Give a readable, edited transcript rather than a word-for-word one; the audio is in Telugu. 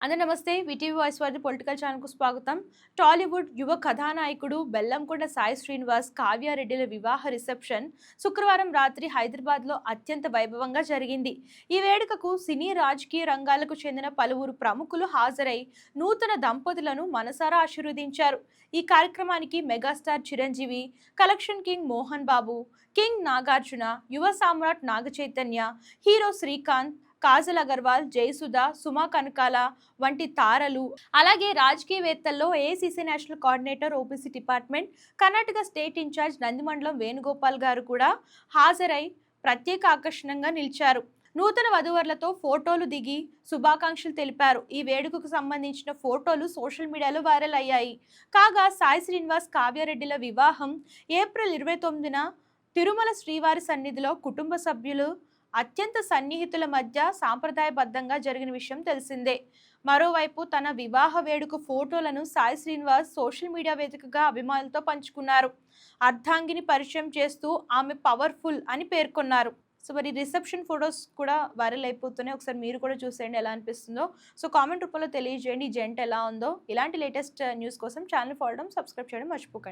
అందరూ నమస్తే. విటీవీ వాయిస్ వారి పొలిటికల్ ఛానల్‌కు స్వాగతం. టాలీవుడ్ యువ కథానాయకుడు బెల్లంకొండ సాయి శ్రీనివాస్, కావ్య రెడ్డిల వివాహ రిసెప్షన్ శుక్రవారం రాత్రి హైదరాబాద్‌లో అత్యంత వైభవంగా జరిగింది. ఈ వేడుకకు సినీ, రాజకీయ రంగాలకు చెందిన పలువురు ప్రముఖులు హాజరై నూతన దంపతులను మనసారా ఆశీర్వదించారు. ఈ కార్యక్రమానికి megastar Chiranjeevi, collection king Mohan Babu, king Nagarjuna, యువ సామ్రాట్ నాగచైతన్య, హీరో శ్రీకాంత్, కాజల్ అగర్వాల్, జయసుధ, సుమా కనకాల వంటి తారలు, అలాగే రాజకీయవేత్తల్లో AICC national coordinator OBC department, Karnataka state in charge Nandimandalam Venugopal garu కూడా హాజరై ప్రత్యేక ఆకర్షణగా నిలిచారు. నూతన వధువరులతో ఫోటోలు దిగి శుభాకాంక్షలు తెలిపారు. ఈ వేడుకకు సంబంధించిన ఫోటోలు సోషల్ మీడియాలో వైరల్ అయ్యాయి. కాగా సాయి శ్రీనివాస్, కావ్యారెడ్డిల వివాహం ఏప్రిల్ 29న తిరుమల శ్రీవారి సన్నిధిలో కుటుంబ సభ్యులు అత్యంత సన్నిహితుల మధ్య సాంప్రదాయబద్ధంగా జరిగిన విషయం తెలిసిందే. మరోవైపు తన వివాహ వేడుక ఫోటోలను సాయి శ్రీనివాస్ సోషల్ మీడియా వేదికగా అభిమానులతో పంచుకున్నారు. అర్ధాంగిని పరిచయం చేస్తూ ఆమె పవర్ఫుల్ అని పేర్కొన్నారు. సో మరి రిసెప్షన్ ఫొటోస్ కూడా వైరల్ అయిపోతున్నాయి. ఒకసారి మీరు కూడా చూసేయండి ఎలా అనిపిస్తుందో. సో కామెంట్ రూపంలో తెలియజేయండి ఈ జంట ఎలా ఉందో. ఇలాంటి లేటెస్ట్ న్యూస్ కోసం ఛానల్ ఫాలో, సబ్స్క్రైబ్ చేయడం మర్చిపోకండి.